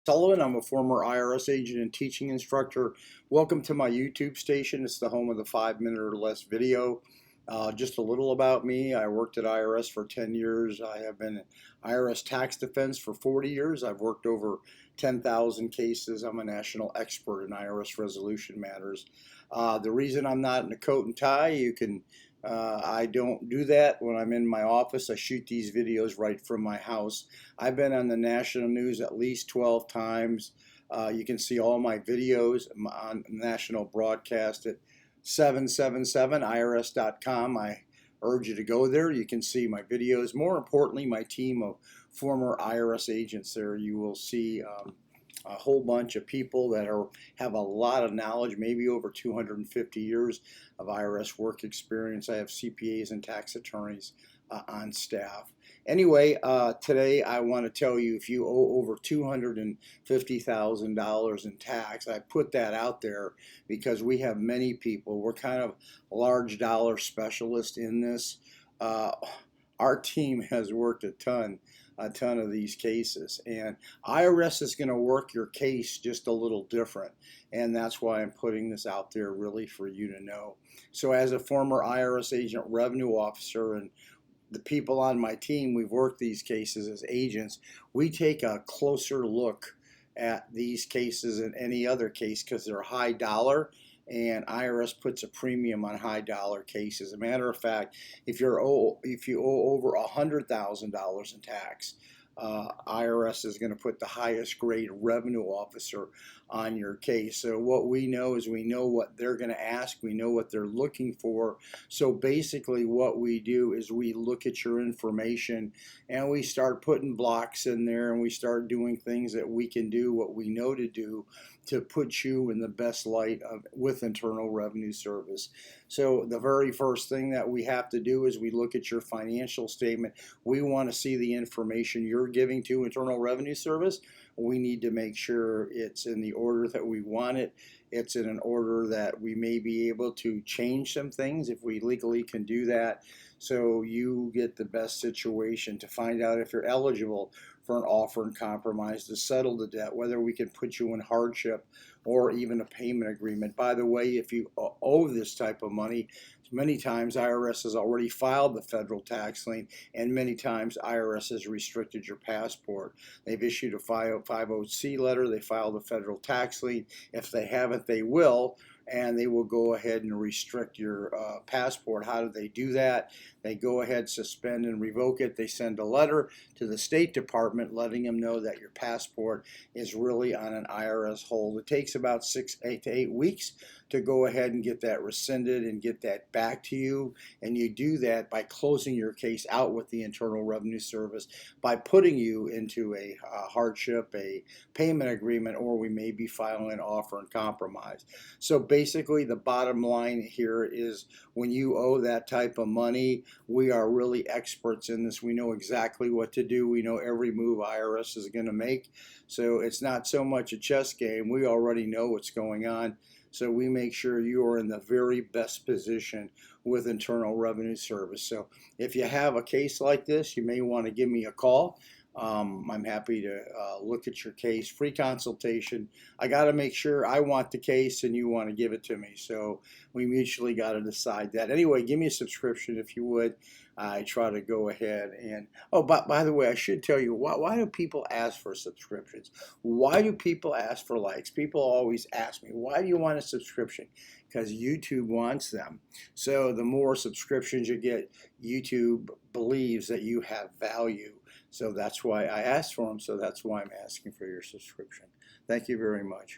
Sullivan. I'm a former IRS agent and teaching instructor. Welcome to my YouTube station. It's the home of the 5-minute or less video. Just a little about me. I worked at IRS for 10 years. I have been in IRS tax defense for 40 years. I've worked over 10,000 cases. I'm a national expert in IRS resolution matters. The reason I'm not in a coat and tie, I don't do that when I'm in my office. I shoot these videos right from my house. I've been on the national news at least 12 times. You can see all my videos on national broadcast at 777irs.com. I urge you to go there. You can see my videos. More importantly, my team of former IRS agents there. You will see a whole bunch of people that have a lot of knowledge, maybe over 250 years of IRS work experience. I have CPAs and tax attorneys on staff. Anyway, today I want to tell you, if you owe over $250,000 in tax, I put that out there because we have many people. We're kind of large dollar specialists in this. Our team has worked a ton of these cases, and IRS is going to work your case just a little different, and that's why I'm putting this out there really for you to know. So as a former IRS agent, revenue officer, and the people on my team, we've worked these cases as agents. We take a closer look at these cases than any other case because they're high dollar, and IRS puts a premium on high dollar cases. As a matter of fact, if you owe over $100,000 in tax, IRS is going to put the highest grade revenue officer on your case. So what we know is we know what they're going to ask, we know what they're looking for. So basically what we do is we look at your information and we start putting blocks in there, and we start doing things that we can do what we know to do to put you in the best light with Internal Revenue Service. So the very first thing that we have to do is we look at your financial statement. We want to see the information you're giving to Internal Revenue Service. We need to make sure it's in the order that we want it. It's in an order that we may be able to change some things if we legally can do that. So you get the best situation to find out if you're eligible for an offer in compromise to settle the debt, whether we can put you in hardship or even a payment agreement. By the way, if you owe this type of money, many times IRS has already filed the federal tax lien, and many times IRS has restricted your passport. They've issued a 50C letter, they filed a federal tax lien. If they haven't, they will, and they will go ahead and restrict your passport. How do they do that? They go ahead, suspend and revoke it. They send a letter to the State Department letting them know that your passport is really on an IRS hold. It takes about 6 to 8 weeks to go ahead and get that rescinded and get that back to you. And you do that by closing your case out with the Internal Revenue Service, by putting you into a hardship, a payment agreement, or we may be filing an offer in compromise. So basically the bottom line here is, when you owe that type of money, we are really experts in this. We know exactly what to do. We know every move IRS is going to make. So it's not so much a chess game. We already know what's going on. So we make sure you are in the very best position with Internal Revenue Service. So if you have a case like this, you may want to give me a call. I'm happy to look at your case. Free consultation. I got to make sure I want the case and you want to give it to me. So we mutually got to decide that. Anyway, give me a subscription if you would. I try to go ahead and, oh, by the way, I should tell you, why do people ask for subscriptions? Why do people ask for likes? People always ask me, why do you want a subscription? Because YouTube wants them. So the more subscriptions you get, YouTube believes that you have value. So that's why I asked for them. So that's why I'm asking for your subscription. Thank you very much.